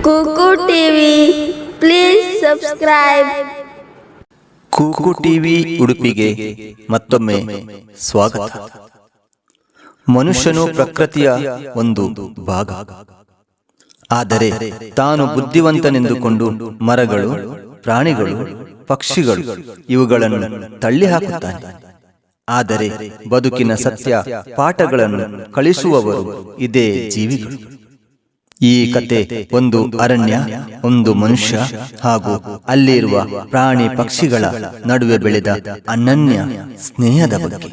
Kuku TV please subscribe. Kuku TV ಉಡುಪಿಗೆ ಮತ್ತೊಮ್ಮೆ ಸ್ವಾಗತ. ಮನುಷ್ಯನು ಪ್ರಕೃತಿಯ ಒಂದು ಭಾಗ. ಆದರೆ ತಾನು ಬುದ್ಧಿವಂತನೆಂದುಕೊಂಡು ಮರಗಳು, ಪ್ರಾಣಿಗಳು, ಪಕ್ಷಿಗಳು ಇವುಗಳನ್ನು ತಳ್ಳಿ ಹಾಕುತ್ತಾನೆ. ಆದರೆ ಬದುಕಿನ ಸತ್ಯ ಪಾಠಗಳನ್ನು ಕಲಿಸುವವರು ಇದೇ ಜೀವಿಗಳು. ಈ ಕತೆ ಒಂದು ಅರಣ್ಯ, ಒಂದು ಮನುಷ್ಯ ಹಾಗೂ ಅಲ್ಲಿರುವ ಪ್ರಾಣಿ ಪಕ್ಷಿಗಳ ನಡುವೆ ಬೆಳೆದ ಅನನ್ಯ ಸ್ನೇಹದ ಬಗ್ಗೆ.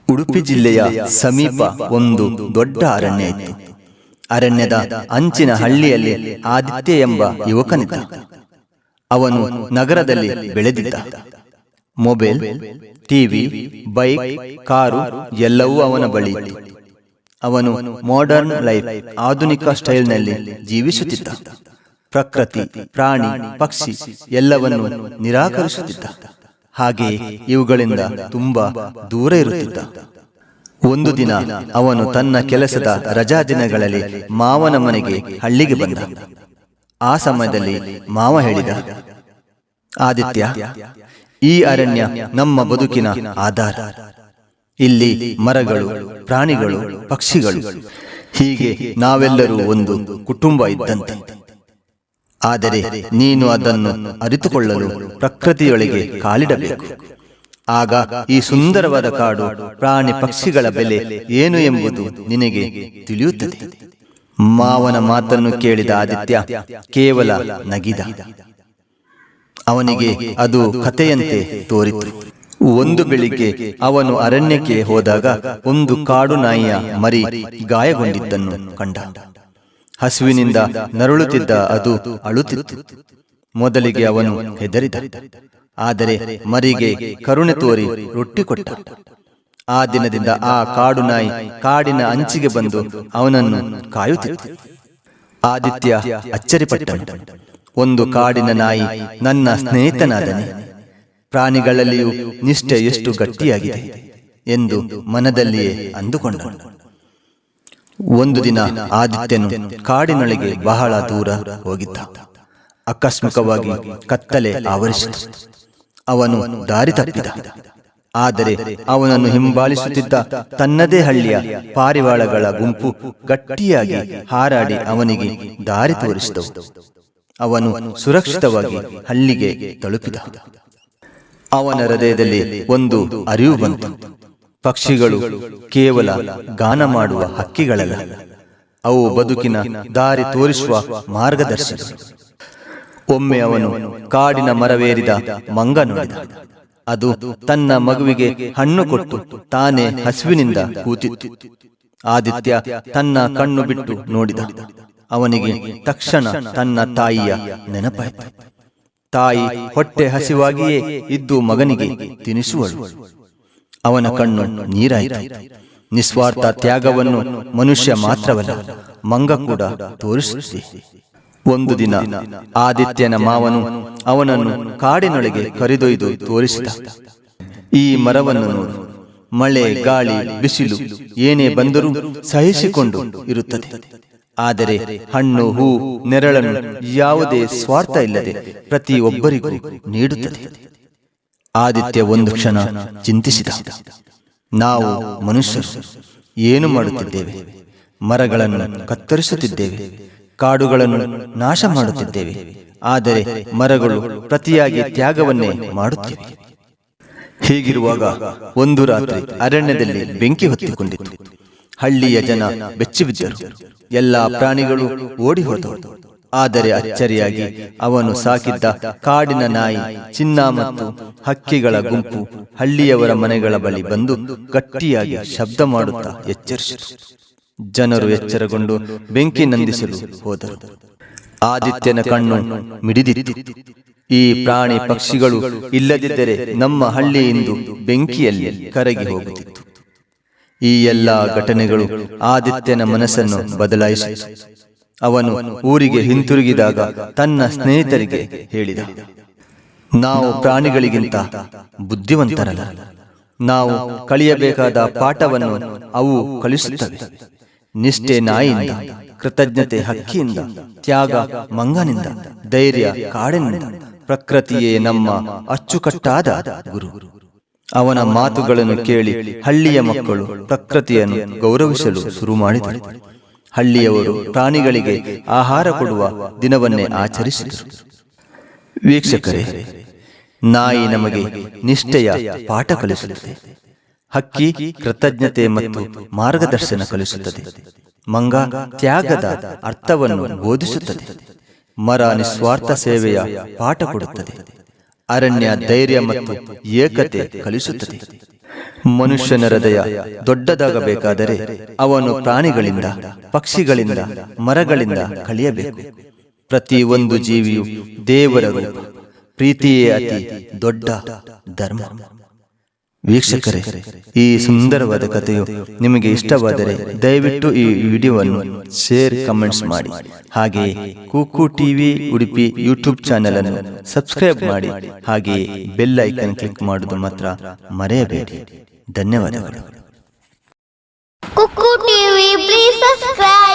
ಉಡುಪಿ ಜಿಲ್ಲೆಯ ಸಮೀಪ ಒಂದು ದೊಡ್ಡ ಅರಣ್ಯ ಇತ್ತು. ಅರಣ್ಯದ ಅಂಚಿನ ಹಳ್ಳಿಯಲ್ಲಿ ಆದಿತ್ಯ ಎಂಬ ಯುವಕನಿದ್ದ. ಅವನು ನಗರದಲ್ಲಿ ಬೆಳೆದಿದ್ದ. ಮೊಬೈಲ್, ಟಿವಿ, ಬೈಕ್, ಕಾರು ಎಲ್ಲವೂ ಅವನ ಬಳಿ ಇತ್ತು. ಅವನು ಮಾಡರ್ನ್ ಲೈಫ್, ಆಧುನಿಕ ಸ್ಟೈಲ್ನಲ್ಲಿ ಜೀವಿಸುತ್ತಿದ್ದ. ಪ್ರಕೃತಿ, ಪ್ರಾಣಿ, ಪಕ್ಷಿ ಎಲ್ಲವನ್ನು ನಿರಾಕರಿಸುತ್ತಿದ್ದ. ಹಾಗೆಯೇ ಇವುಗಳಿಂದ ತುಂಬಾ ದೂರ ಇರುತ್ತಿದ್ದ. ಒಂದು ದಿನ ಅವನು ತನ್ನ ಕೆಲಸದ ರಜಾ ದಿನಗಳಲ್ಲಿ ಮಾವನ ಮನೆಗೆ ಹಳ್ಳಿಗೆ ಬಂದ. ಆ ಸಮಯದಲ್ಲಿ ಮಾವ ಹೇಳಿದ, ಆದಿತ್ಯ, ಈ ಅರಣ್ಯ ನಮ್ಮ ಬದುಕಿನ ಆಧಾರ. ಇಲ್ಲಿ ಮರಗಳು, ಪ್ರಾಣಿಗಳು, ಪಕ್ಷಿಗಳು, ಹೀಗೆ ನಾವೆಲ್ಲರೂ ಒಂದು ಕುಟುಂಬ ಇದ್ದಂತೆ. ಆದರೆ ನೀನು ಅದನ್ನು ಅರಿತುಕೊಳ್ಳಲು ಪ್ರಕೃತಿಯೊಳಗೆ ಕಾಲಿಡಬೇಕು. ಆಗ ಈ ಸುಂದರವಾದ ಕಾಡು, ಪ್ರಾಣಿ ಪಕ್ಷಿಗಳ ಬೆಲೆ ಏನು ಎಂಬುದು ನಿನಗೆ ತಿಳಿಯುತ್ತದೆ. ಮಾವನ ಮಾತನ್ನು ಕೇಳಿದ ಆದಿತ್ಯ ಕೇವಲ ನಗಿದ. ಅವನಿಗೆ ಅದು ಕಥೆಯಂತೆ ತೋರಿತು. ಒಂದು ಬೆಳಿಗ್ಗೆ ಅವನು ಅರಣ್ಯಕ್ಕೆ ಹೋದಾಗ ಒಂದು ಕಾಡು ನಾಯಿಯ ಮರಿ ಗಾಯಗೊಂಡಿದ್ದನ್ನು ಕಂಡ. ಹಸುವಿನಿಂದ ನರಳುತ್ತಿದ್ದ ಅದು ಅಳುತ್ತಿತ್ತು. ಮೊದಲಿಗೆ ಅವನು ಹೆದರಿದ. ಆದರೆ ಮರಿಗೆ ಕರುಣೆ ತೋರಿ ರೊಟ್ಟಿ ಕೊಟ್ಟ. ಆ ದಿನದಿಂದ ಆ ಕಾಡು ನಾಯಿ ಕಾಡಿನ ಅಂಚಿಗೆ ಬಂದು ಅವನನ್ನು ಕಾಯುತ್ತಿತ್ತು. ಆದಿತ್ಯ ಅಚ್ಚರಿಪಟ್ಟನು. ಒಂದು ಕಾಡಿನ ನಾಯಿ ನನ್ನ ಸ್ನೇಹಿತನಾದನೆ. ಪ್ರಾಣಿಗಳಲ್ಲಿಯೂ ನಿಷ್ಠೆ ಎಷ್ಟು ಗಟ್ಟಿಯಾಗಿದೆ ಎಂದು ಮನದಲ್ಲಿಯೇ ಅಂದುಕೊಂಡನು. ಒಂದು ದಿನ ಆದಿತ್ಯನು ಕಾಡಿನೊಳಗೆ ಬಹಳ ದೂರ ಹೋಗಿದ್ದ. ಆಕಸ್ಮಿಕವಾಗಿ ಕತ್ತಲೆ ಆವರಿಸಿತು. ಅವನು ದಾರಿ ತಪ್ಪಿದ. ಆದರೆ ಅವನನ್ನು ಹಿಂಬಾಲಿಸುತ್ತಿದ್ದ ತನ್ನದೇ ಹಳ್ಳಿಯ ಪಾರಿವಾಳಗಳ ಗುಂಪು ಗಟ್ಟಿಯಾಗಿ ಹಾರಾಡಿ ಅವನಿಗೆ ದಾರಿ ತೋರಿಸಿದವು. ಅವನು ಸುರಕ್ಷಿತವಾಗಿ ಹಳ್ಳಿಗೆ ತಲುಪಿದ. ಅವನ ಹೃದಯದಲ್ಲಿ ಒಂದು ಅರಿವು ಬಂತು. ಪಕ್ಷಿಗಳು ಕೇವಲ ಗಾನ ಮಾಡುವ ಹಕ್ಕಿಗಳಲ್ಲ, ಅವು ಬದುಕಿನ ದಾರಿ ತೋರಿಸುವ ಮಾರ್ಗದರ್ಶಿ. ಒಮ್ಮೆ ಅವನು ಕಾಡಿನ ಮರವೇರಿದ ಮಂಗ ನೋಡಿದ. ಅದು ತನ್ನ ಮಗುವಿಗೆ ಹಣ್ಣು ಕೊಟ್ಟು ತಾನೇ ಹಸುವಿನಿಂದ ಕೂತಿತ್ತು. ಆದಿತ್ಯ ತನ್ನ ಕಣ್ಣು ಬಿಟ್ಟು ನೋಡಿದ. ಅವನಿಗೆ ತಕ್ಷಣ ತನ್ನ ತಾಯಿಯ ನೆನಪಾಯಿತು. ತಾಯಿ ಹೊಟ್ಟೆ ಹಸಿವಾಗಿಯೇ ಇದ್ದು ಮಗನಿಗೆ ತಿನಿಸುವಳು. ಅವನ ಕಣ್ಣು ನೀರಾಯಿತು. ನಿಸ್ವಾರ್ಥ ತ್ಯಾಗವನ್ನು ಮನುಷ್ಯ ಮಾತ್ರವಲ್ಲ, ಮಂಗ ಕೂಡ ತೋರಿಸುತ್ತದೆ. ಒಂದು ದಿನ ಆದಿತ್ಯನ ಮಾವನು ಅವನನ್ನು ಕಾಡಿನೊಳಗೆ ಕರೆದೊಯ್ದು ತೋರಿಸಿದ. ಈ ಮರವನ್ನು ನೋಡು. ಮಳೆ, ಗಾಳಿ, ಬಿಸಿಲು ಏನೇ ಬಂದರೂ ಸಹಿಸಿಕೊಂಡು ಇರುತ್ತದೆ. ಆದರೆ ಹಣ್ಣು, ಹೂ, ನೆರಳನ್ನು ಯಾವುದೇ ಸ್ವಾರ್ಥ ಇಲ್ಲದೆ ಪ್ರತಿಯೊಬ್ಬರಿಗೂ ನೀಡುತ್ತದೆ. ಆದಿತ್ಯ ಒಂದು ಕ್ಷಣ ಚಿಂತಿಸಿದ. ನಾವು ಮನುಷ್ಯರು ಏನು ಮಾಡುತ್ತಿದ್ದೇವೆ? ಮರಗಳನ್ನು ಕತ್ತರಿಸುತ್ತಿದ್ದೇವೆ, ಕಾಡುಗಳನ್ನು ನಾಶ ಮಾಡುತ್ತಿದ್ದೇವೆ. ಆದರೆ ಮರಗಳು ಪ್ರತಿಯಾಗಿ ತ್ಯಾಗವನ್ನೇ ಮಾಡುತ್ತಿವೆ. ಹೀಗಿರುವಾಗ ಒಂದು ರಾತ್ರಿ ಅರಣ್ಯದಲ್ಲಿ ಬೆಂಕಿ ಹೊತ್ತಿಕೊಂಡಿತು. ಹಳ್ಳಿಯ ಜನ ಬೆಚ್ಚಿಬಿದ್ದರು. ಎಲ್ಲಾ ಪ್ರಾಣಿಗಳು ಓಡಿ ಹೋದವು. ಆದರೆ ಅಚ್ಚರಿಯಾಗಿ ಅವನು ಸಾಕಿದ್ದ ಕಾಡಿನ ನಾಯಿ, ಚಿನ್ನ ಮತ್ತು ಹಕ್ಕಿಗಳ ಗುಂಪು ಹಳ್ಳಿಯವರ ಮನೆಗಳ ಬಳಿ ಬಂದು ಗಟ್ಟಿಯಾಗಿ ಶಬ್ದ ಮಾಡುತ್ತಾ ಎಚ್ಚರಿಸಿತು. ಜನರು ಎಚ್ಚರಗೊಂಡು ಬೆಂಕಿ ನಂದಿಸಲು ಹೋದರು. ಆದಿತ್ಯನ ಕಣ್ಣು ಮಿಡಿದಿತ್ತು. ಈ ಪ್ರಾಣಿ ಪಕ್ಷಿಗಳು ಇಲ್ಲದಿದ್ದರೆ ನಮ್ಮ ಹಳ್ಳಿ ಇಂದು ಬೆಂಕಿಯಲ್ಲಿ ಕರಗಿ ಹೋಗುತ್ತಿತ್ತು. ಈ ಎಲ್ಲಾ ಘಟನೆಗಳು ಆದಿತ್ಯನ ಮನಸ್ಸನ್ನು ಬದಲಾಯಿಸಿತು. ಅವನು ಊರಿಗೆ ಹಿಂತಿರುಗಿದಾಗ ತನ್ನ ಸ್ನೇಹಿತರಿಗೆ ಹೇಳಿದ, ನಾವು ಪ್ರಾಣಿಗಳಿಗಿಂತ ಬುದ್ಧಿವಂತರಲ್ಲ. ನಾವು ಕಲಿಯಬೇಕಾದ ಪಾಠವನ್ನು ಅವು ಕಲಿಸುತ್ತವೆ. ನಿಷ್ಠೆ ನಾಯಿಯಿಂದ, ಕೃತಜ್ಞತೆ ಹಕ್ಕಿಯಿಂದ, ತ್ಯಾಗ ಮಂಗನಿಂದ, ಧೈರ್ಯ ಕಾಡಿನಿಂದ. ಪ್ರಕೃತಿಯೇ ನಮ್ಮ ಅಚ್ಚುಕಟ್ಟಾದ ಗುರು. ಅವನ ಮಾತುಗಳನ್ನು ಕೇಳಿ ಹಳ್ಳಿಯ ಮಕ್ಕಳು ಪ್ರಕೃತಿಯನ್ನು ಗೌರವಿಸಲು ಶುರು ಮಾಡಿದರು. ಹಳ್ಳಿಯವರು ಪ್ರಾಣಿಗಳಿಗೆ ಆಹಾರ ಕೊಡುವ ದಿನವನ್ನೇ ಆಚರಿಸಿದರು. ವೀಕ್ಷಕರೇ, ನಾಯಿ ನಮಗೆ ನಿಷ್ಠೆಯ ಪಾಠ ಕಲಿಸುತ್ತದೆ. ಹಕ್ಕಿ ಕೃತಜ್ಞತೆ ಮತ್ತು ಮಾರ್ಗದರ್ಶನ ಕಲಿಸುತ್ತದೆ. ಮಂಗ ತ್ಯಾಗದ ಅರ್ಥವನ್ನು ಬೋಧಿಸುತ್ತದೆ. ಮರ ನಿಸ್ವಾರ್ಥ ಸೇವೆಯ ಪಾಠ ಕೊಡುತ್ತದೆ. ಅರಣ್ಯ ಧೈರ್ಯ ಮತ್ತು ಏಕತೆ ಕಲಿಸುತ್ತದೆ. ಮನುಷ್ಯನ ಹೃದಯ ದೊಡ್ಡದಾಗಬೇಕಾದರೆ ಅವನು ಪ್ರಾಣಿಗಳಿಂದ, ಪಕ್ಷಿಗಳಿಂದ, ಮರಗಳಿಂದ ಕಲಿಯಬೇಕು. ಪ್ರತಿ ಒಂದು ಜೀವಿಯು ದೇವರ ರೂಪ. ಪ್ರೀತಿಯೇ ಅತಿ ದೊಡ್ಡ ಧರ್ಮ. ವೀಕ್ಷಕರೇ, ಈ ಸುಂದರವಾದ ಕಥೆಯು ನಿಮಗೆ ಇಷ್ಟವಾದರೆ ದಯವಿಟ್ಟು ಈ ವಿಡಿಯೋವನ್ನು ಶೇರ್, ಕಮೆಂಟ್ಸ್ ಮಾಡಿ. ಹಾಗೆಯೇ ಕುಕ್ಕು ಟಿವಿ ಉಡುಪಿ ಯೂಟ್ಯೂಬ್ ಚಾನೆಲ್ ಅನ್ನು ಸಬ್ಸ್ಕ್ರೈಬ್ ಮಾಡಿ. ಹಾಗೆಯೇ ಬೆಲ್ ಐಕನ್ ಕ್ಲಿಕ್ ಮಾಡುವುದು ಮಾತ್ರ ಮರೆಯಬೇಡಿ. ಧನ್ಯವಾದಗಳು. Cuckoo TV, please subscribe.